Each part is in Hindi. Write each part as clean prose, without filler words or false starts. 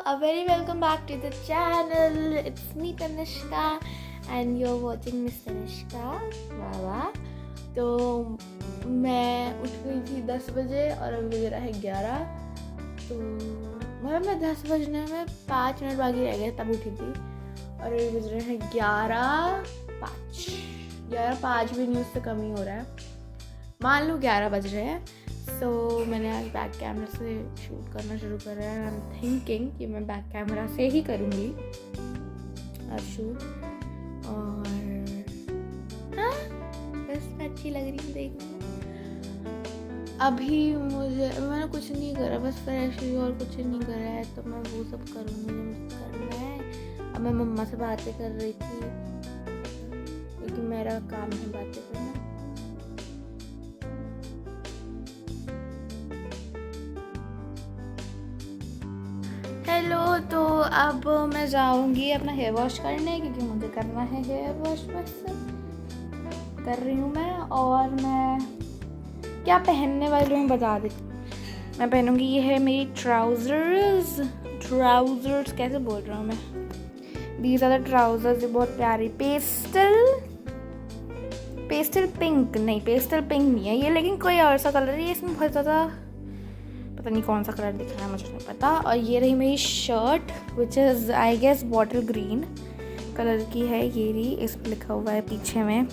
a very welcome back to the channel. It's me Tanishka and you're watching Miss Tanishka. वाह। तो मैं उठ गई थी 10 बजे और अभी बज रहा है 11। तो मतलब मैं 10 बजने में 5 मिनट बाकी रह गए तब उठी थी और अभी बज रहे हैं 11:05। 11:05 भी नहीं, उससे कम ही हो रहा है, मान लो 11 बज रहे हैं। तो मैंने आज बैक कैमरा से शूट करना शुरू करा है। आई एम थिंकिंग कि मैं बैक कैमरा से ही करूँगी आज शूट। और हाँ, बस मैं अच्छी लग रही हूँ देखने में। अभी मैंने कुछ नहीं करा, बस फ्रेश हुई और कुछ नहीं करा है, तो मैं वो सब करूँगी जो मुझे करना है। अब मैं मम्मा से बातें कर रही थी क्योंकि मेरा काम है बातें करना। हेलो, तो अब मैं जाऊंगी अपना हेयर वॉश करने क्योंकि मुझे करना है हेयर वॉश। बस कर रही हूँ मैं। और मैं क्या पहनने वाली हूँ बता देती हूँ। मैं पहनूंगी, ये है मेरी ट्राउज़र्स कैसे बोल रहा हूँ मैं, दीज आर द ट्राउज़र्स। ये बहुत प्यारी पेस्टल पिंक नहीं है ये, लेकिन कोई और सा कलर है। ये इसमें बहुत ज़्यादा पता नहीं कौन सा कलर दिख रहा है, मुझे नहीं पता। और ये रही मेरी shirt which is I guess bottle green colour की है। ये रही, इस पर लिखा हुआ है पीछे में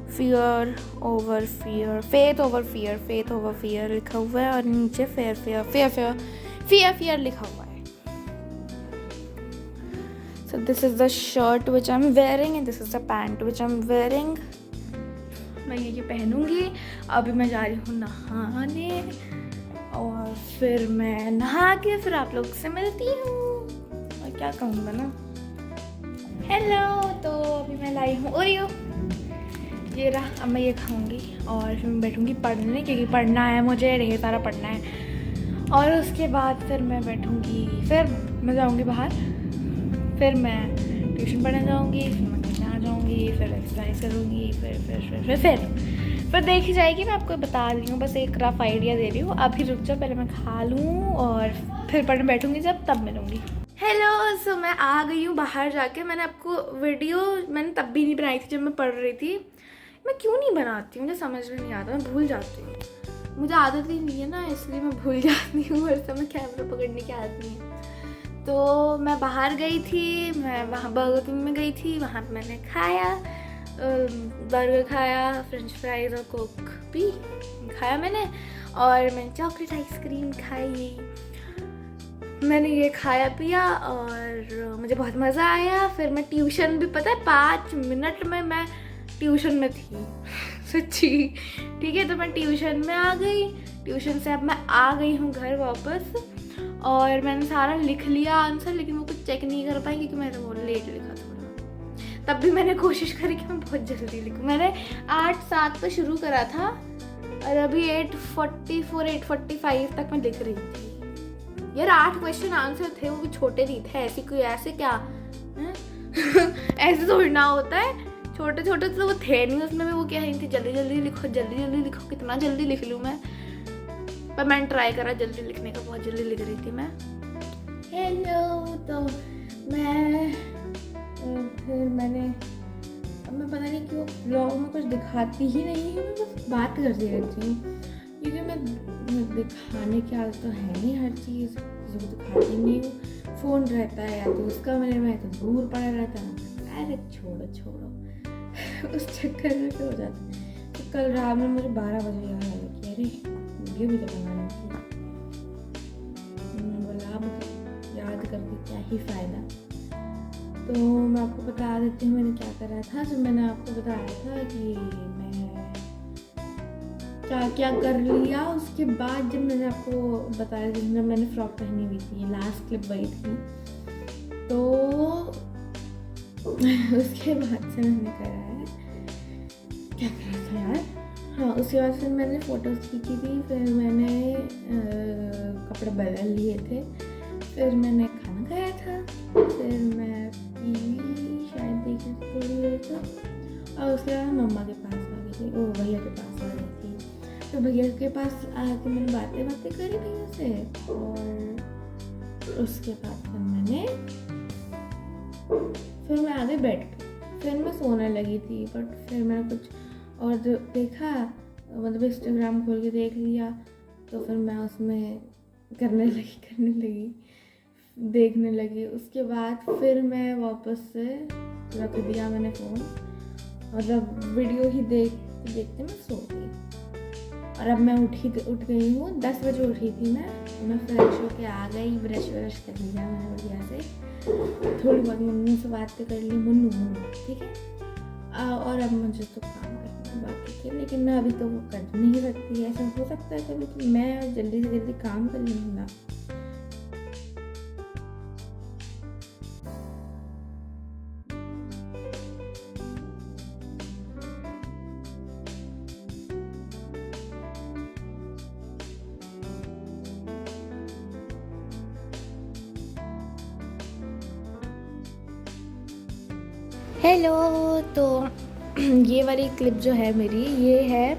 फेथ ओवर फियर लिखा हुआ है और नीचे फेयर लिखा हुआ है। So this is the shirt which I am wearing and this is the pant which I am wearing. मैं ये पहनूंगी। अभी मैं जा रही हूँ नहाने और फिर मैं नहा के फिर आप लोग से मिलती हूँ। और क्या कहूँगा ना, हेलो। तो अभी मैं लाई हूँ ओरियो, ये रहा। अब मैं ये खाऊंगी और फिर मैं बैठूंगी पढ़ने क्योंकि पढ़ना है मुझे, ढेर सारा पढ़ना है। और उसके बाद फिर मैं बैठूंगी, फिर मैं जाऊंगी बाहर, फिर मैं ट्यूशन पढ़ने जाऊंगी, फिर मैं घर आ जाऊंगी, फिर एक्सरसाइज करूंगी, फिर देखी जाएगी। मैं आपको बता रही हूँ, बस एक रफ आइडिया दे रही हूँ। अभी रुक जाओ, पहले मैं खा लूँ और फिर पढ़ने बैठूंगी जब, तब मिलूंगी। हेलो, सो मैं आ गई हूँ बाहर जाके। मैंने आपको वीडियो तब भी नहीं बनाई थी जब मैं पढ़ रही थी। मैं क्यों नहीं बनाती, मुझे समझ में नहीं आता, मैं भूल जाती हूँ। मुझे आदत ही नहीं है ना, इसलिए मैं भूल जाती हूँ। हर समय कैमरा पकड़ने की आदत नहीं है। तो मैं बाहर गई थी, मैं वहाँ बर्गर किंग में गई थी। वहाँ पे मैंने खाया, बर्गर खाया, फ्रेंच फ्राइज और कोक भी खाया मैंने। और मैंने चॉकलेट आइसक्रीम खाई। मैंने ये खाया पिया और मुझे बहुत मज़ा आया। फिर मैं ट्यूशन भी, पता है 5 मिनट में मैं ट्यूशन में थी सच्ची। ठीक है, तो मैं ट्यूशन में आ गई। ट्यूशन से अब मैं आ गई हूँ घर वापस और मैंने सारा लिख लिया आंसर, लेकिन वो कुछ चेक नहीं कर पाई क्योंकि मैंने वो लेट लिखा थोड़ा। तब भी मैंने कोशिश करी कि मैं बहुत जल्दी लिखूँ। मैंने 8:07 पे शुरू करा था और अभी 8:45 तक मैं लिख रही थी। यार 8 क्वेश्चन आंसर थे, वो भी छोटे नहीं थे। ऐसे क्या ऐसे थोड़ी ना होता है, छोटे छोटे तो वो थे नहीं। उसमें भी वो क्या है, जल्दी जल्दी लिखो। कितना जल्दी लिख लूँ मैं, पर मैंने ट्राई करा जल्दी लिखने का, बहुत जल्दी लिख रही थी मैं। हेलो, तो अब मैं पता नहीं क्यों ब्लॉग में कुछ दिखाती ही नहीं हूँ, मैं बस बात करती रहती हूँ क्योंकि मैं दिखाने की आदत तो है नहीं। हर चीज़ किसी को दिखाती नहीं हूँ। फ़ोन रहता है या तो उसका मेरे में तो दूर पड़ा रहता है। अरे छोड़ो उस चक्कर में फिर हो जाता है। तो कल रात में मुझे 12 बजे याद आया कि अरे वीडियो भी तो बनानी थी। मैंने बोला अब याद करके क्या ही फ़ायदा। तो मैं आपको बता देती हूँ मैंने क्या करा था। जब मैंने आपको बताया था कि मैं क्या कर लिया, उसके बाद जब मैंने आपको बताया, जब मैंने फ्रॉक पहनी हुई थी, लास्ट क्लिप वही थी, तो उसके बाद से मैंने करा है, क्या करा था यार, हाँ उसके बाद फिर मैंने फ़ोटोज़ खींची थी, फिर मैंने कपड़े बदल लिए थे, फिर मैंने खाना खाया था, फिर मैं टीवी शायद देखी थोड़ी देर तक, और उसके बाद मम्मा के पास आ गई थी, भैया के पास आ गई थी। तो भैया के पास आके मैंने बातें करी भैया से, और उसके बाद फिर मैं आ गई बेड पे। फिर मैं सोने लगी थी, बट फिर मैंने कुछ और देखा, मतलब इंस्टाग्राम खोल के देख लिया, तो फिर मैं उसमें करने लगी देखने लगी। उसके बाद फिर मैं वापस से रख दिया मैंने फ़ोन, मतलब वीडियो ही देखते मैं सो गई। और अब मैं उठ गई हूँ, 10 बजे उठी थी मैं फ्रेश होके आ गई, ब्रश व्रश कर लिया मैंने बढ़िया से, थोड़ी बहुत मम्मी से बातें कर ली, मुन्नू ठीक है। और अब मुझे तो काम करना है बाकी के, लेकिन मैं अभी तो वो कर नहीं सकती। ऐसा हो सकता है कभी कि मैं जल्दी से जल्दी काम कर लूँ ना। हेलो, तो ये वाली क्लिप जो है मेरी, ये है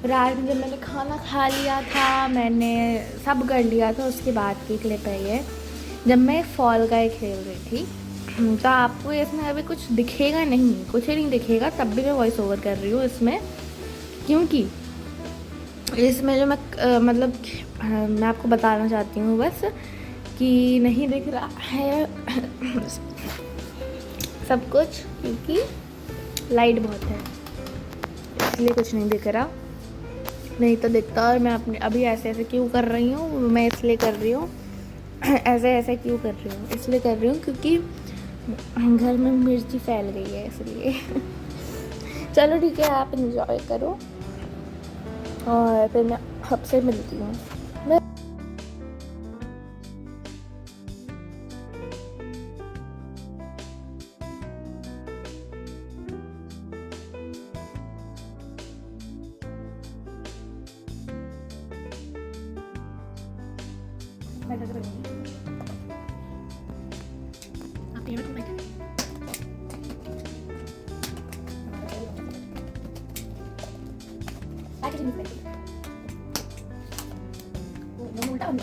रात में जब मैंने खाना खा लिया था, मैंने सब कर लिया था, उसके बाद की क्लिप है ये, जब मैं फॉल गाय खेल रही थी। तो आपको इसमें अभी कुछ दिखेगा नहीं, कुछ ही नहीं दिखेगा, तब भी मैं वॉइस ओवर कर रही हूँ इसमें, क्योंकि इसमें जो मतलब मैं आपको बताना चाहती हूँ बस कि नहीं दिख रहा है सब कुछ, क्योंकि लाइट बहुत है इसलिए कुछ नहीं दिख रहा, नहीं तो दिखता। और मैं अपने अभी ऐसे क्यों कर रही हूँ, मैं इसलिए कर रही हूँ ऐसे क्यों कर रही हूँ, इसलिए कर रही हूँ क्योंकि घर में मिर्ची फैल गई है, इसलिए चलो ठीक है, आप इंजॉय करो और फिर मैं आपसे मिलती हूँ।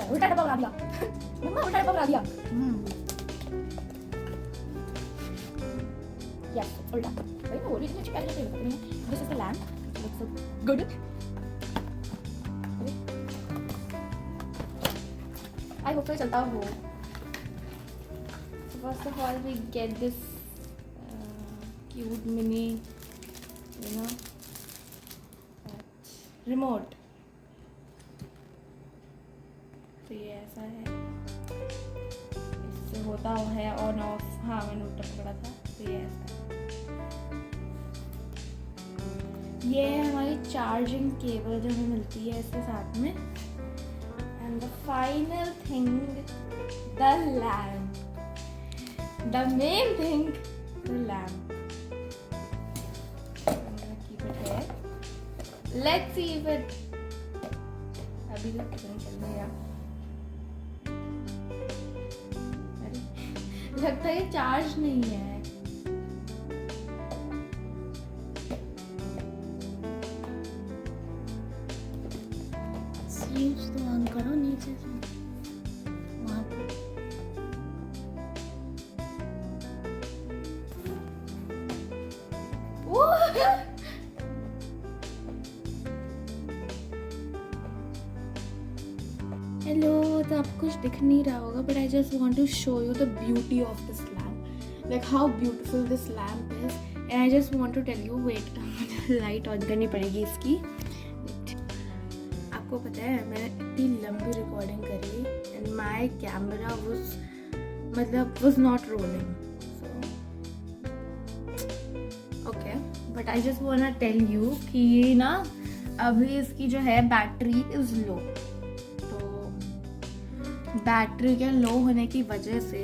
उल्टा डब्बा बना दिया मम्मा, उल्टा डब्बा बना दिया। यस, उल्टा। भाई वो भी इतनी अच्छी पैकेजिंग लगती है। This is the lamp, looks so good. I hope तो चलता हो। First of all we get this cute mini remote. तो ये ऐसा है, इससे होता है ऑन ऑफ। हाँ, मैंने उल्टा पकड़ा था, तो ये ऐसा है। ये है हमारी चार्जिंग केबल जो हमें मिलती है इसके साथ में। And the final thing, the lamp, the main thing, the lamp. Keep it here, let's see if it अभी तक कितना चल रहा है। लगता है चार्ज नहीं है। स्विच तो ऑन करो नीचे से, वहाँ पे। हेलो, तो आपको कुछ दिख नहीं रहा होगा, but I just want to show you the beauty of this lamp, like how beautiful this lamp is. And I just want to tell you, wait, मुझे लाइट ऑन करनी पड़ेगी इसकी। आपको पता है मैंने इतनी लंबी रिकॉर्डिंग करी and my camera was not rolling, okay, but I just want to tell you कि ये ना अभी इसकी जो है बैटरी इज लो। बैटरी के लो होने की वजह से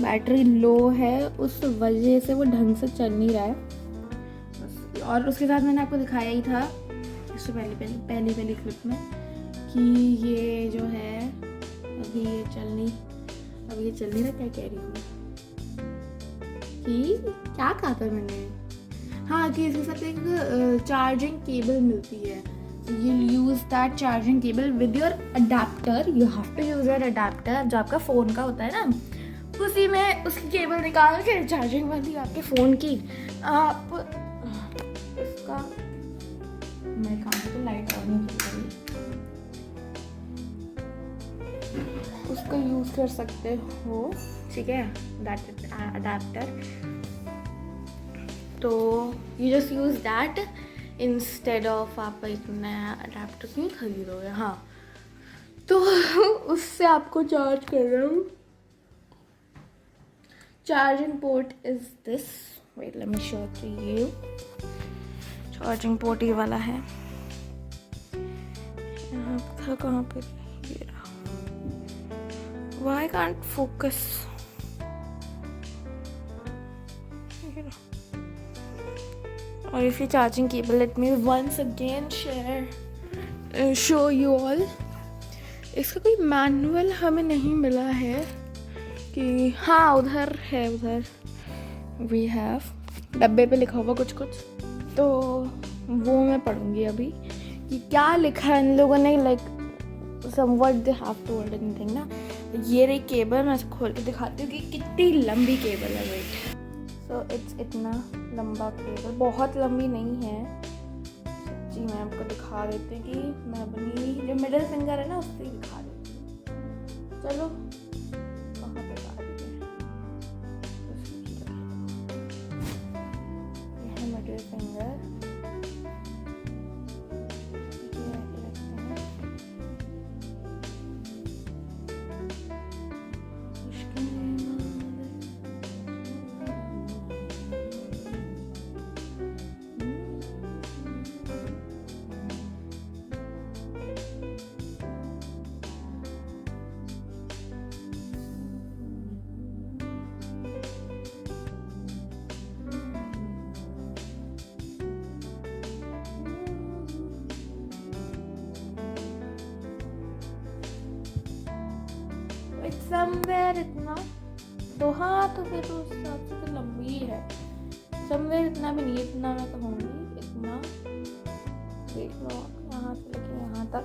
बैटरी लो है, उस वजह से वो ढंग से चल नहीं रहा है। और उसके साथ मैंने आपको दिखाया ही था इससे पहली क्लिप में कि ये जो है अभी ये चल नहीं रहा। क्या कह रही हूँ कि क्या कहा था मैंने, हाँ, कि इसके साथ एक चार्जिंग केबल मिलती है you'll use that charging cable with your adapter. You have to use your adapter. जो आपका फ़ोन का होता है ना, उसी में उसकी केबल निकाल के चार्जिंग वाली आपके फ़ोन की आप इसका, मेरे काम में तो लाइट ऑन नहीं कर रही, उसका यूज़ कर सकते हो, ठीक है, दैट अडेप्टर. तो you just use that instead of आप एक नया अडेप्टर क्यों खरीदोगे. हाँ, तो उससे आपको चार्ज कर रहा हूँ. Charging port is this. Wait let me show to you. Charging port ये वाला है. यहाँ था कहाँ पे, ये रहा. Why can't focus. और इफ ये charging cable, let me once again show you all. इसका कोई मैनुअल हमें नहीं मिला है कि हाँ उधर है, उधर वी हैव डब्बे पे लिखा हुआ कुछ कुछ, तो वो मैं पढ़ूंगी अभी कि क्या लिखा है इन लोगों ने. Like some what they have to hold anything ना. ये रही केबल, मैं खोल के दिखाती हूँ कि कितनी लंबी केबल है. वेट, सो इट्स इतना लंबा केबल, बहुत लंबी नहीं है सच्ची. मैं आपको दिखा देती हूँ कि मैं अपनी जो मिडिल फिंगर है ना उससे ही दिखा देती हूँ. चलो कहाँ पे जा रही है, ये है मिडिल फिंगर. ये रखते हैं. समवेयर इतना तो, हाँ तो फिर उस हिसाब से तो लंबी ही है. समवेयर इतना भी नहीं, इतना मैं कहूँगी इतना. देख लो यहाँ से लेके यहाँ तक,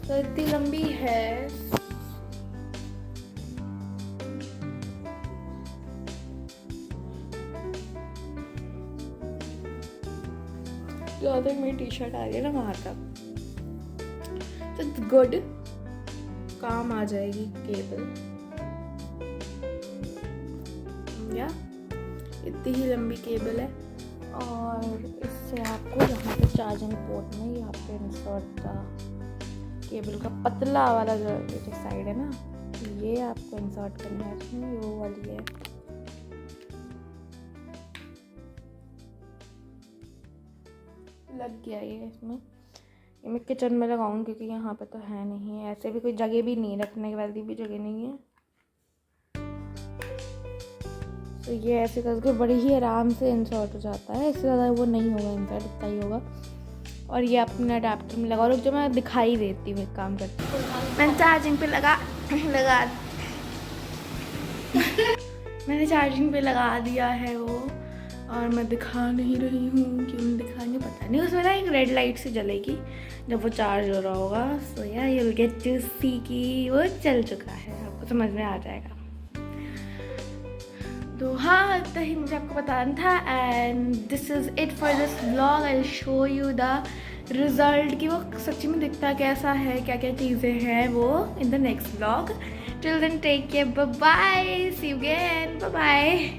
तो इतनी लंबी है. जहाँ तक मेरी टी शर्ट आ रही है ना वहाँ तक, तो गुड काम आ जाएगी केबल. या इतनी ही लंबी केबल है. और इससे आपको यहाँ पे चार्जिंग पोर्ट में यहाँ पे इंसर्ट का केबल का पतला वाला जो साइड है ना, ये आपको इंसर्ट करना है इसमें. ये वो वाली है. लग गया ये इसमें. ये मैं किचन में लगाऊंगी क्योंकि यहाँ पे तो है नहीं, ऐसे भी कोई जगह भी नहीं, रखने वाली भी जगह नहीं है. तो ये ऐसे करके बड़ी ही आराम से इंसर्ट हो जाता है. इससे ज़्यादा वो नहीं होगा इंसर्ट, इतना ही होगा. और ये अपने अडेप्टर में लगा. और जो मैं दिखाई देती हूँ एक काम करती हूँ, मैंने चार्जिंग पे लगा मैंने चार्जिंग पे लगा दिया है वो. और मैं दिखा नहीं रही हूँ, क्यों नहीं दिखाएंगे पता नहीं. उसमें ना एक रेड लाइट से जलेगी जब वो चार्ज हो रहा होगा. सो या यू विल गेट टू सी कि वो चल चुका है, आपको समझ में आ जाएगा. तो हाँ, इतना ही मुझे आपको बताना था. And this is it for this vlog. I will show you the result कि वो सच्ची में दिखता कैसा है, क्या क्या चीज़ें हैं वो in the next vlog. Till then take care, bye bye, see you again, bye bye.